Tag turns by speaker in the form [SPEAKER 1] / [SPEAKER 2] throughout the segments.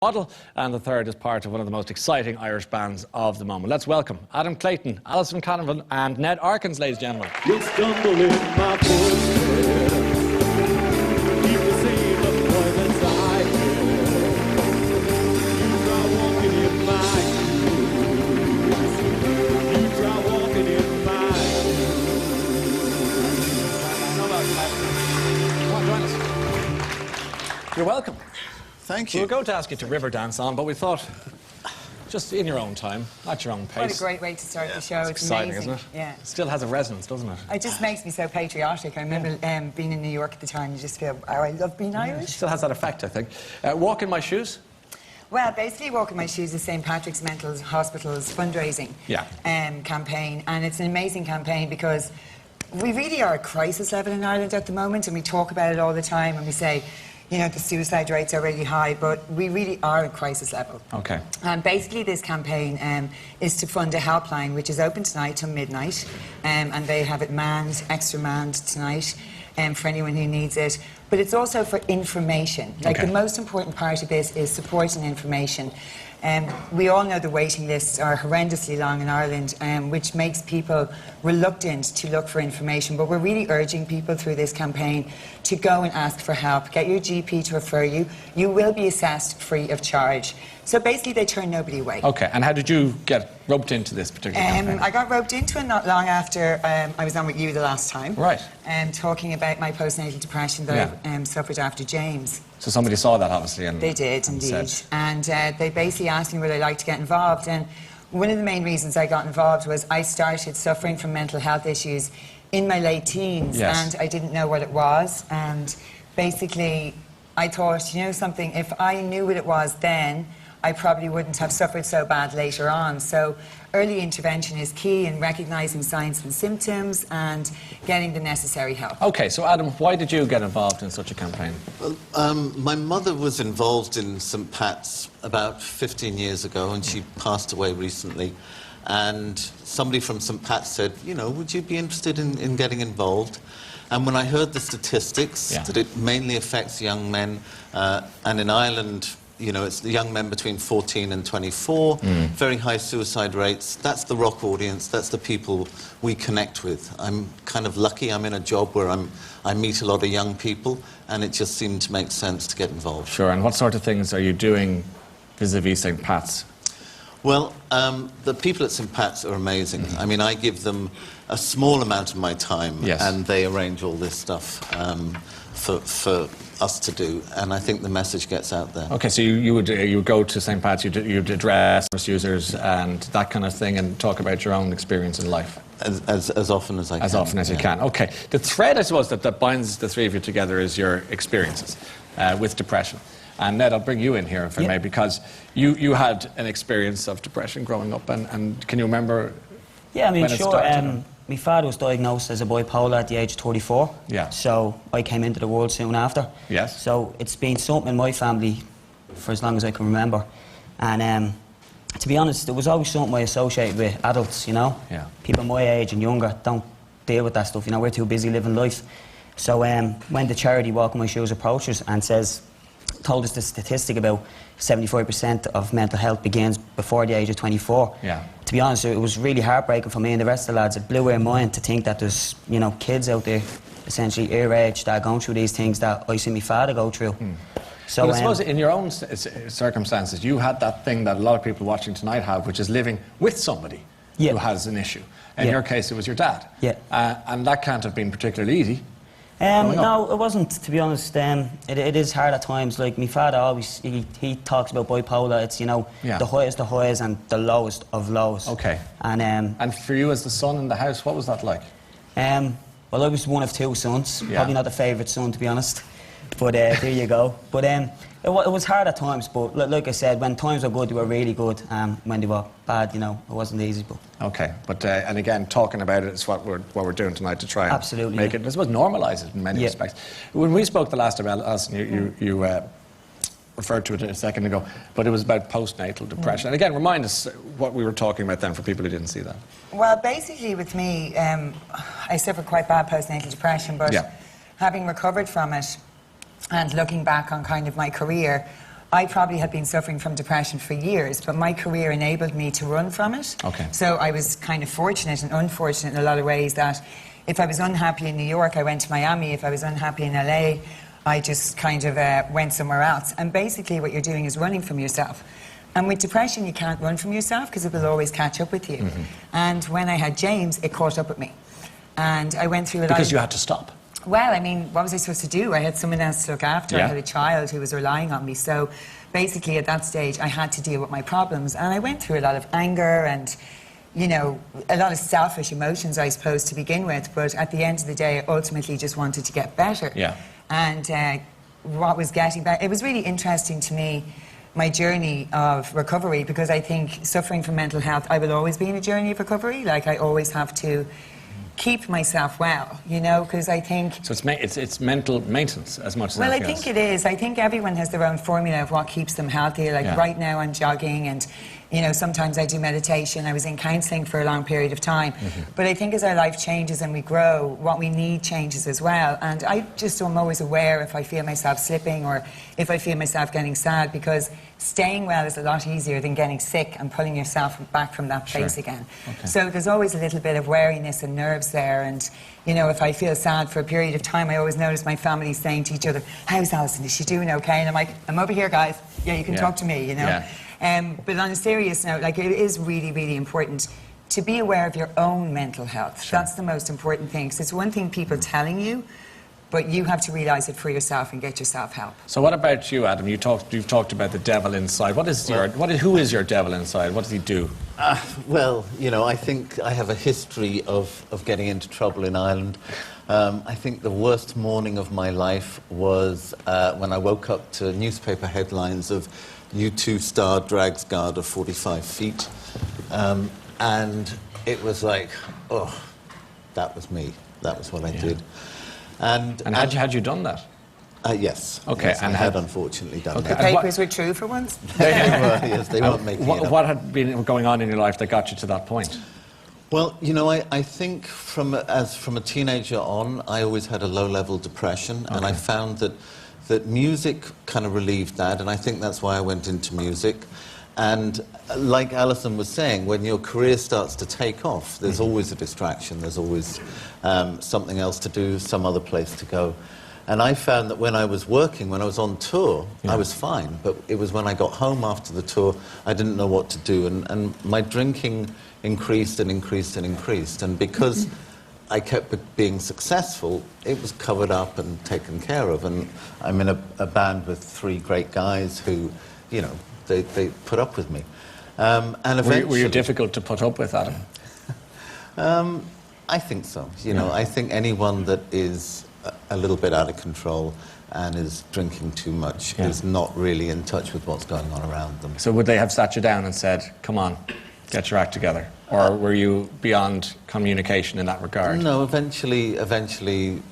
[SPEAKER 1] Model, and the third is part of one of the most exciting Irish bands of the moment. Let's welcome Adam Clayton, Alison Canavan and Ned Arkins, ladies and gentlemen.
[SPEAKER 2] You stumble in my footsteps. Keep the same appointments I had. You try walking in my shoes. You try walking in my shoes.
[SPEAKER 1] How about that? Come on, join us. You're welcome.
[SPEAKER 3] Thank you.
[SPEAKER 1] We were going to ask you to river dance on, but we thought, just in your own time, at your own pace.
[SPEAKER 4] What a great way to start the show. It's
[SPEAKER 1] exciting,
[SPEAKER 4] amazing.
[SPEAKER 1] isn't it?
[SPEAKER 4] Yeah.
[SPEAKER 1] It still has a resonance, doesn't it?
[SPEAKER 4] It just makes me so patriotic. I remember being in New York at the time, you just feel, oh, I love being
[SPEAKER 1] It
[SPEAKER 4] Irish.
[SPEAKER 1] still has that effect, I think. Walk in my shoes?
[SPEAKER 4] Well, basically, Walk in My Shoes is St. Patrick's Mental Hospital's fundraising campaign, and it's an amazing campaign because we really are at crisis level in Ireland at the moment, and we talk about it all the time, and we say, you know, the suicide rates are really high, but we really are at crisis level.
[SPEAKER 1] Okay.
[SPEAKER 4] And basically this campaign is to fund a helpline which is open tonight till midnight, and they have it manned, extra manned tonight for anyone who needs it. But it's also for information. Like the most important part of this is support and information. We all know the waiting lists are horrendously long in Ireland, which makes people reluctant to look for information. But we're really urging people through this campaign to go and ask for help. Get your GP to refer you. You will be assessed free of charge. So basically, they turn nobody away.
[SPEAKER 1] Okay, and how did you get roped into this particular campaign?
[SPEAKER 4] I got roped into it not long after I was on with you the last time.
[SPEAKER 1] Right.
[SPEAKER 4] Talking about my postnatal depression that I suffered after James.
[SPEAKER 1] So somebody saw that, obviously, and
[SPEAKER 4] they did, indeed.
[SPEAKER 1] Said.
[SPEAKER 4] And they basically asked me would I like to get involved. And one of the main reasons I got involved was I started suffering from mental health issues in my late teens, and I didn't know what it was. And basically, I thought, you know something, if I knew what it was then, I probably wouldn't have suffered so bad later on. So early intervention is key in recognising signs and symptoms and getting the necessary help.
[SPEAKER 1] Okay, so Adam, why did you get involved in such a campaign?
[SPEAKER 3] Well, my mother was involved in St. Pat's about 15 years ago, and she passed away recently. And somebody from St. Pat's said, you know, would you be interested in getting involved? And when I heard the statistics, that it mainly affects young men, and in Ireland, you know, it's the young men between 14 and 24, very high suicide rates. That's the rock audience, that's the people we connect with. I'm kind of lucky, I'm in a job where I meet a lot of young people, and it just seemed to make sense to get involved.
[SPEAKER 1] Sure, and what sort of things are you doing vis-a-vis St. Pat's?
[SPEAKER 3] Well, the people at St. Pat's are amazing. I mean, I give them a small amount of my time, and they arrange all this stuff for us to do, and I think the message gets out there.
[SPEAKER 1] Okay, so you would go to St. Pat's, you'd address users and that kind of thing, and talk about your own experience in life.
[SPEAKER 3] As often as I can.
[SPEAKER 1] As often as you can. Okay. The thread, I suppose, that binds the three of you together is your experiences with depression. And Ned, I'll bring you in here, if I may, because you had an experience of depression growing up, and can you remember?
[SPEAKER 5] Yeah, I mean,
[SPEAKER 1] when it
[SPEAKER 5] sure.
[SPEAKER 1] started?
[SPEAKER 5] My father was diagnosed as a bipolar at the age of 34.
[SPEAKER 1] Yeah.
[SPEAKER 5] So I came into the world soon after.
[SPEAKER 1] Yes.
[SPEAKER 5] So it's been something in my family for as long as I can remember. And to be honest, it was always something I associated with adults, you know?
[SPEAKER 1] Yeah.
[SPEAKER 5] People my age and younger don't deal with that stuff, you know? We're too busy living life. So when the charity Walk in My Shoes approached us and told us the statistic about 75% of mental health begins before the age of 24.
[SPEAKER 1] Yeah.
[SPEAKER 5] To be honest, it was really heartbreaking for me and the rest of the lads. It blew our mind to think that there's, you know, kids out there, essentially our age, that are going through these things that I see my father go through. So
[SPEAKER 1] well, I suppose in your own circumstances, you had that thing that a lot of people watching tonight have, which is living with somebody who has an issue. In your case, it was your dad.
[SPEAKER 5] Yeah.
[SPEAKER 1] And that can't have been particularly easy.
[SPEAKER 5] No, it wasn't, to be honest. It is hard at times. Like, my father always, he talks about bipolar. It's, you know, the highest and the lowest of lows.
[SPEAKER 1] Okay.
[SPEAKER 5] And
[SPEAKER 1] for you as the son in the house, what was that like?
[SPEAKER 5] Well, I was one of two sons. Probably not the favourite son, to be honest. But there you go. But it was hard at times, but like I said, when times were good, they were really good. When they were bad, you know, it wasn't easy. But
[SPEAKER 1] okay, but and again, talking about it is what we're doing tonight to try and make it, I suppose, normalise it in many respects. When we spoke the last time, Alison, you referred to it a second ago, but it was about postnatal depression. And again, remind us what we were talking about then for people who didn't see that.
[SPEAKER 4] Well, basically with me, I suffered quite bad postnatal depression, but having recovered from it, and looking back on kind of my career, I probably had been suffering from depression for years, but my career enabled me to run from it.
[SPEAKER 1] Okay.
[SPEAKER 4] So I was kind of fortunate and unfortunate in a lot of ways that if I was unhappy in New York, I went to Miami. If I was unhappy in LA, I just kind of went somewhere else. And basically what you're doing is running from yourself. And with depression, you can't run from yourself because it will always catch up with you.
[SPEAKER 1] Mm-hmm.
[SPEAKER 4] And when I had James, it caught up with me. And I went through a lot
[SPEAKER 1] Because
[SPEAKER 4] of...
[SPEAKER 1] you had to stop.
[SPEAKER 4] Well, I mean, what was I supposed to do? I had someone else to look after.
[SPEAKER 1] Yeah.
[SPEAKER 4] I had a child who was relying on me. So basically at that stage, I had to deal with my problems. And I went through a lot of anger and, you know, a lot of selfish emotions, I suppose, to begin with. But at the end of the day, I ultimately just wanted to get better.
[SPEAKER 1] Yeah.
[SPEAKER 4] And what was getting better, it was really interesting to me, my journey of recovery, because I think suffering from mental health, I will always be in a journey of recovery. Like, I always have to keep myself well, you know, because I think...
[SPEAKER 1] So it's mental maintenance as much as
[SPEAKER 4] Well, I
[SPEAKER 1] anything
[SPEAKER 4] think
[SPEAKER 1] else.
[SPEAKER 4] it is. I think everyone has their own formula of what keeps them healthy. Like right now I'm jogging and, you know, sometimes I do meditation. I was in counselling for a long period of time. But I think as our life changes and we grow, what we need changes as well. And I just am always aware if I feel myself slipping or if I feel myself getting sad, because staying well is a lot easier than getting sick and pulling yourself back from that place again.
[SPEAKER 1] Okay.
[SPEAKER 4] So there's always a little bit of wariness and nerves there. And, you know, if I feel sad for a period of time, I always notice my family saying to each other, how's Alison? Is she doing okay? And I'm like, I'm over here, guys. Yeah, you can talk to me, you know.
[SPEAKER 1] Yeah.
[SPEAKER 4] But on a serious note, like, it is really, really important to be aware of your own mental health.
[SPEAKER 1] Sure.
[SPEAKER 4] That's the most important thing. 'Cause it's one thing people telling you, but you have to realise it for yourself and get yourself help.
[SPEAKER 1] So what about you, Adam? You've talked about the devil inside. Who is your devil inside? What does he do?
[SPEAKER 3] Well, you know, I think I have a history of getting into trouble in Ireland. I think the worst morning of my life was when I woke up to newspaper headlines of U2 star drags guard of 45 feet. And it was like, oh, that was me. That was what I did. And
[SPEAKER 1] had you done that?
[SPEAKER 3] Yes.
[SPEAKER 1] Okay,
[SPEAKER 3] Yes,
[SPEAKER 1] and
[SPEAKER 3] I had unfortunately done
[SPEAKER 4] The
[SPEAKER 3] that.
[SPEAKER 4] papers were true for once.
[SPEAKER 3] They were, yes, they weren't making it up.
[SPEAKER 1] What had been going on in your life that got you to that point?
[SPEAKER 3] Well, you know, I think from a teenager on, I always had a low-level depression, and I found that music kind of relieved that, and I think that's why I went into music. And like Alison was saying, when your career starts to take off, there's always a distraction, there's always something else to do, some other place to go. And I found that when I was working, when I was on tour, I was fine, but it was when I got home after the tour, I didn't know what to do, and my drinking increased and increased and increased, and because I kept being successful, it was covered up and taken care of, and I'm in a band with 3 great guys who, you know, they put up with me. And eventually...
[SPEAKER 1] Were you difficult to put up with, Adam?
[SPEAKER 3] I think so. You know, I think anyone that is a little bit out of control and is drinking too much is not really in touch with what's going on around them.
[SPEAKER 1] So would they have sat you down and said, come on, get your act together? Or were you beyond communication in that regard?
[SPEAKER 3] No, eventually it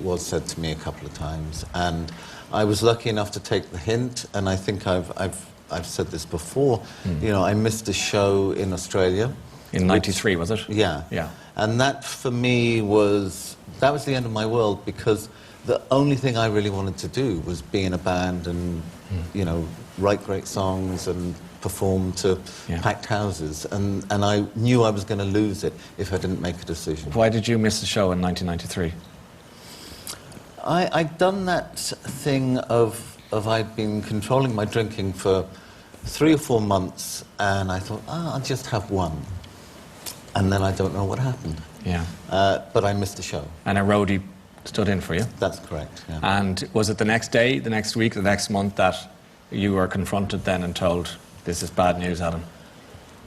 [SPEAKER 3] was said to me a couple of times, and I was lucky enough to take the hint, and I think I've said this before. You know, I missed a show in Australia.
[SPEAKER 1] In '93, was it?
[SPEAKER 3] Yeah.
[SPEAKER 1] Yeah.
[SPEAKER 3] And that for me was the end of my world, because the only thing I really wanted to do was be in a band and, you know, write great songs and perform to packed houses. And I knew I was going to lose it if I didn't make a decision.
[SPEAKER 1] Why did you miss the show in 1993?
[SPEAKER 3] I'd done that thing of I'd been controlling my drinking for 3 or 4 months, and I thought, I'll just have one. And then I don't know what happened.
[SPEAKER 1] Yeah.
[SPEAKER 3] But I missed the show.
[SPEAKER 1] And a roadie stood in for you?
[SPEAKER 3] That's correct, yeah.
[SPEAKER 1] And was it the next day, the next week, the next month that you were confronted then and told, this is bad news, Adam?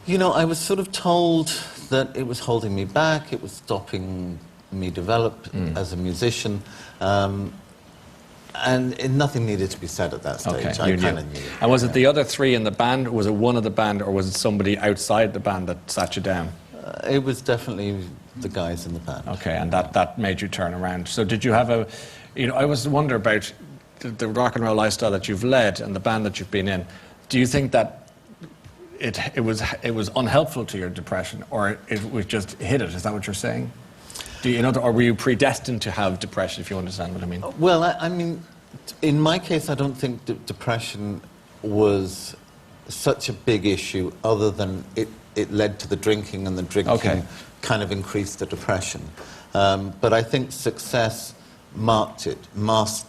[SPEAKER 3] You know, I was sort of told that it was holding me back, it was stopping me develop as a musician, and nothing needed to be said at that stage.
[SPEAKER 1] Okay,
[SPEAKER 3] I kind of knew.
[SPEAKER 1] And was it the other 3 in the band? Was it one of the band, or was it somebody outside the band that sat you down?
[SPEAKER 3] It was definitely the guys in the band.
[SPEAKER 1] Okay, and that made you turn around. So did you have a... You know, I always wonder about the rock and roll lifestyle that you've led and the band that you've been in. Do you think that it was unhelpful to your depression, or it was just hit it? Is that what you're saying? Do you know, or were you predestined to have depression, if you understand what I mean?
[SPEAKER 3] Well, I mean, In my case, I don't think depression was such a big issue, other than it led to the drinking, and the drinking kind of increased the depression. But I think success masked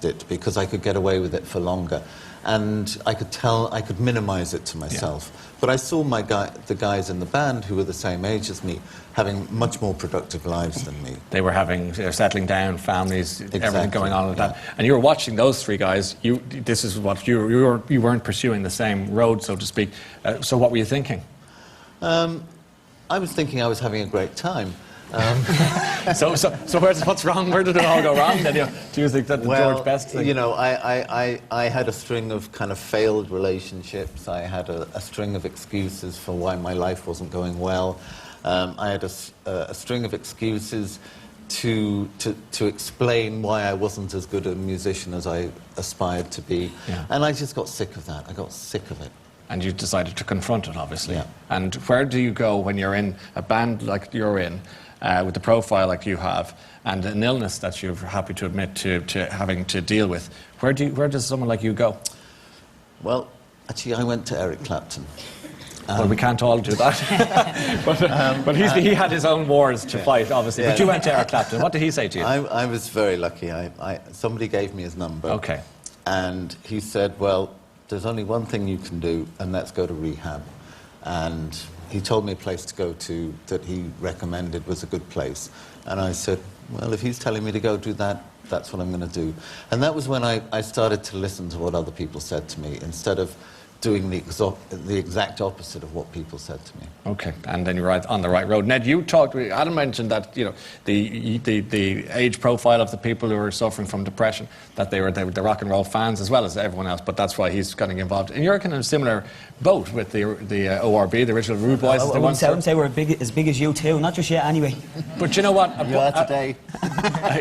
[SPEAKER 3] it, because I could get away with it for longer. And I could minimize it to myself. Yeah. But I saw the guys in the band who were the same age as me having much more productive lives than me.
[SPEAKER 1] They were settling down, families, everything going on with that. And you were watching those three guys. This is what you weren't pursuing the same road, so to speak. So what were you thinking?
[SPEAKER 3] I was thinking I was having a great time.
[SPEAKER 1] So what's wrong? Where did it all go wrong then? Do you think that the George Best thing?
[SPEAKER 3] You know, I had a string of kind of failed relationships. I had a string of excuses for why my life wasn't going well. I had a string of excuses to explain why I wasn't as good a musician as I aspired to be. Yeah. And I just got sick of that. I got sick of it.
[SPEAKER 1] And you decided to confront it, obviously.
[SPEAKER 3] Yeah.
[SPEAKER 1] And where do you go when you're in a band like you're in, with the profile like you have, and an illness that you're happy to admit to having to deal with? Where does someone like you go?
[SPEAKER 3] Well, actually, I went to Eric Clapton.
[SPEAKER 1] Well, we can't all do that. but he had his own wars to fight, obviously. Yeah. But you went to Eric Clapton. What did he say to you?
[SPEAKER 3] I was very lucky. Somebody gave me his number.
[SPEAKER 1] Okay.
[SPEAKER 3] And he said, well, there's only one thing you can do, and that's go to rehab. And he told me a place to go to that he recommended was a good place. And I said, well, if he's telling me to go do that, that's what I'm going to do. And that was when I started to listen to what other people said to me, instead of doing the exact opposite of what people said to me. Okay,
[SPEAKER 1] and then you're on the right road. Ned, Adam mentioned that, you know, the age profile of the people who are suffering from depression, that they were the rock and roll fans as well as everyone else, but that's why he's getting involved. And you're kind of a similar boat with the ORB, the original Rude Boys.
[SPEAKER 5] I wouldn't say we're as big as you two, not just yet anyway.
[SPEAKER 1] But you know what?
[SPEAKER 3] Today.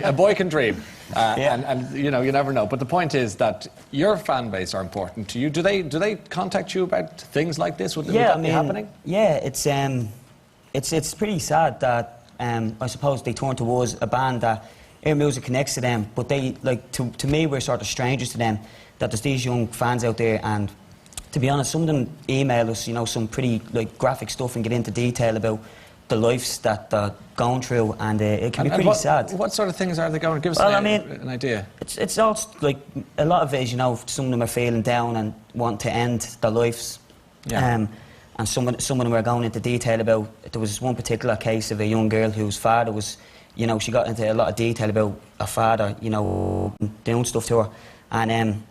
[SPEAKER 1] A boy can dream. And you know, you never know. But the point is that your fan base are important to you. Do they contact you about things like this? Would that be happening?
[SPEAKER 5] Yeah, it's pretty sad that I suppose they turn towards a band that Air Music connects to them, but they, like, to me, we're sort of strangers to them. That there's these young fans out there, and to be honest, some of them email us, you know, some pretty graphic stuff and get into detail about the lives that they're going through, and it can be pretty sad.
[SPEAKER 1] What sort of things are they going to give us an idea?
[SPEAKER 5] It's all, like, a lot of it, you know, some of them are feeling down and want to end their lives. Yeah. And some of them are going into detail about, there was one particular case of a young girl whose father was, you know, she got into a lot of detail about her father, you know, doing stuff to her. And,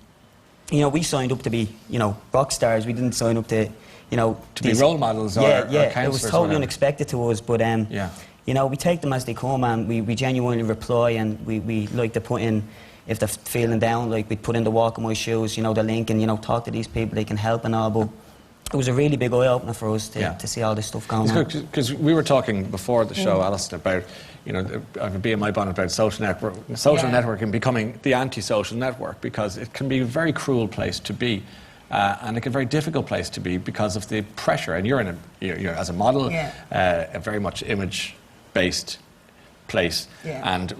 [SPEAKER 5] you know, we signed up to be, you know, rock stars. We didn't sign up to, you know...
[SPEAKER 1] To be role models or counselors.
[SPEAKER 5] It was totally unexpected to us, but, you know, we take them as they come, and we genuinely reply, and we like to put in, if they're feeling down, like, we'd put in the Walk in My Shoes, you know, the link, and, you know, talk to these people, they can help and all, but it was a really big eye-opener for us to see all this stuff going on.
[SPEAKER 1] Because we were talking before the show, Alison, about, you know, I've been in my bonnet about social networking becoming the anti-social network, because it can be a very cruel place to be. And a very difficult place to be because of the pressure. And you're as a model, a very much image-based place. Yeah. And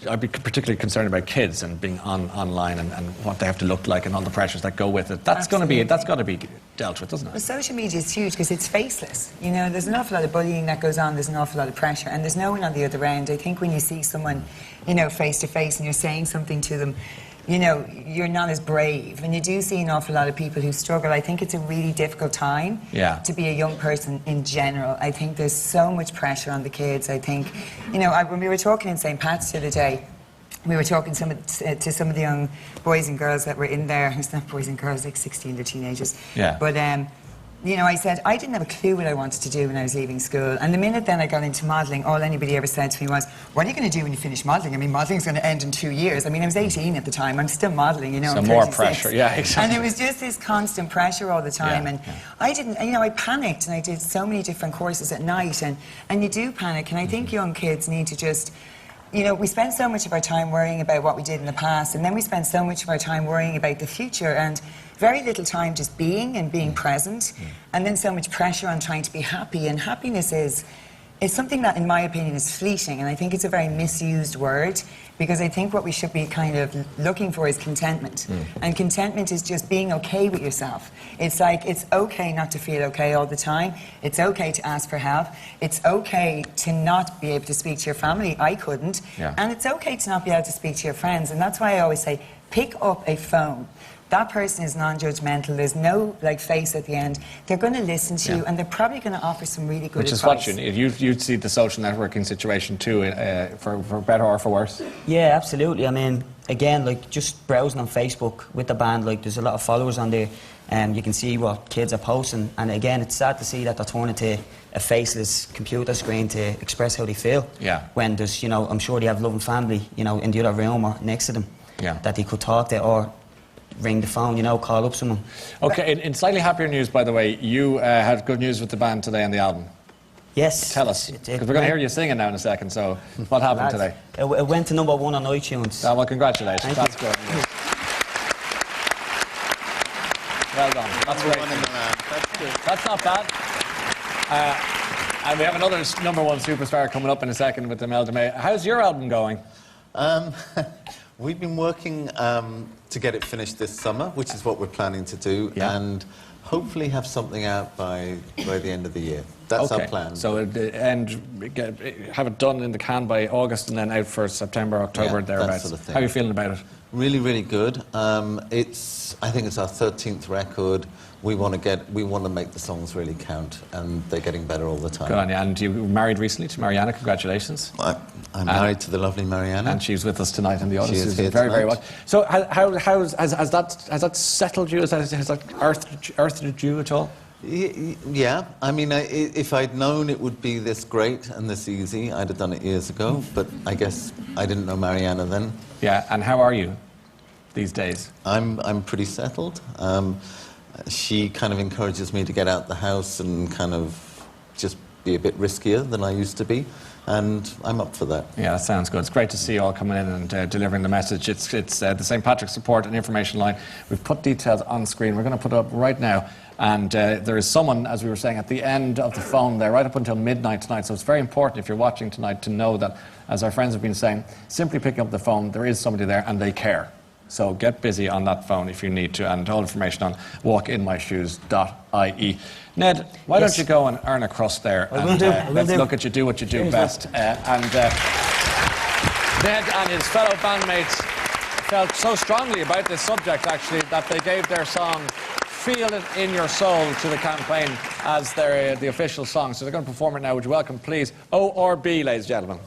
[SPEAKER 1] I'd be particularly concerned about kids and being online and what they have to look like and all the pressures that go with it. That's got to be dealt with, doesn't it?
[SPEAKER 4] Well, social media is huge because it's faceless. You know, there's an awful lot of bullying that goes on. There's an awful lot of pressure, and there's no one on the other end. I think when you see someone, you know, face to face, and you're saying something to them, you know, you're not as brave. And you do see an awful lot of people who struggle. I think it's a really difficult time to be a young person in general. I think there's so much pressure on the kids. I think, you know, when we were talking in St. Pat's the other day, we were talking to some of the young boys and girls that were in there. It's not boys and girls, like 16, they're teenagers. Yeah. But, you know, I said, I didn't have a clue what I wanted to do when I was leaving school. And the minute then I got into modelling, all anybody ever said to me was, what are you going to do when you finish modelling? I mean, modelling's going to end in 2 years. I mean, I was 18 at the time. I'm still modelling, you know.
[SPEAKER 1] So more pressure, yeah, exactly.
[SPEAKER 4] And it was just this constant pressure all the time. I didn't, you know, I panicked, and I did so many different courses at night. And you do panic. And I think young kids need to just... You know, we spend so much of our time worrying about what we did in the past, and then we spend so much of our time worrying about the future, and very little time just being and being present, and then so much pressure on trying to be happy. And happiness is, It's something that, in my opinion, is fleeting, and I think it's a very misused word, because I think what we should be kind of looking for is contentment. And contentment is just being okay with yourself. It's like, it's okay not to feel okay all the time. It's okay to ask for help. It's okay to not be able to speak to your family. I couldn't.
[SPEAKER 1] Yeah.
[SPEAKER 4] And it's okay to not be able to speak to your friends. And that's why I always say, pick up a phone. That person is non-judgmental. There's no face at the end. They're going to listen to you, and they're probably going to offer some really good advice.
[SPEAKER 1] Which is what you'd see the social networking situation too, for better or for worse.
[SPEAKER 5] Yeah, absolutely. I mean, again, just browsing on Facebook with the band, there's a lot of followers on there, and you can see what kids are posting. And again, it's sad to see that they're turning to a faceless computer screen to express how they feel.
[SPEAKER 1] Yeah.
[SPEAKER 5] When there's, I'm sure they have loving family, in the other room or next to them, that they could talk to, or ring the phone, call up someone.
[SPEAKER 1] Okay, in slightly happier news, by the way, you had good news with the band today on the album.
[SPEAKER 5] Yes.
[SPEAKER 1] Tell us, because we're going to hear you singing now in a second, so what happened today?
[SPEAKER 5] It went to #1 on iTunes.
[SPEAKER 1] Well, congratulations. That's good. Well done. That's great. That's not bad. And we have another #1 superstar coming up in a second with Imelda May. How's your album going?
[SPEAKER 3] We've been working to get it finished this summer, which is what we're planning to do, and hopefully have something out by the end of the year. That's our plan.
[SPEAKER 1] So have it done in the can by August and then out for September, October, thereabouts.
[SPEAKER 3] That sort of thing.
[SPEAKER 1] How are you feeling about it?
[SPEAKER 3] Really, really good. I think it's our 13th record. We want to make the songs really count, and they're getting better all the time.
[SPEAKER 1] Good on you. And you were married recently to Mariana. Congratulations.
[SPEAKER 3] I'm married to the lovely Mariana,
[SPEAKER 1] and she's with us tonight in the audience.
[SPEAKER 3] She is here
[SPEAKER 1] very,
[SPEAKER 3] tonight.
[SPEAKER 1] very well. So, has that settled you? Has that earthed you at all?
[SPEAKER 3] Yeah. I mean, if I'd known it would be this great and this easy, I'd have done it years ago. But I guess I didn't know Mariana then.
[SPEAKER 1] Yeah. And how are you these days?
[SPEAKER 3] I'm pretty settled. She kind of encourages me to get out the house and kind of just be a bit riskier than I used to be, and I'm up for that.
[SPEAKER 1] Yeah, that sounds good. It's great to see you all coming in and delivering the message. It's the St. Patrick's Support and Information Line. We've put details on screen. We're going to put it up right now. And there is someone, as we were saying, at the end of the phone there, right up until midnight tonight. So it's very important, if you're watching tonight, to know that, as our friends have been saying, simply picking up the phone, there is somebody there and they care. So get busy on that phone if you need to, and all information on walkinmyshoes.ie. Ned, why don't you go and earn a crust there? Let's look at you do what you do best. Ned and his fellow bandmates felt so strongly about this subject, actually, that they gave their song Feel It In Your Soul to the campaign as the official song. So they're going to perform it now. Would you welcome, please, O-R-B, ladies and gentlemen.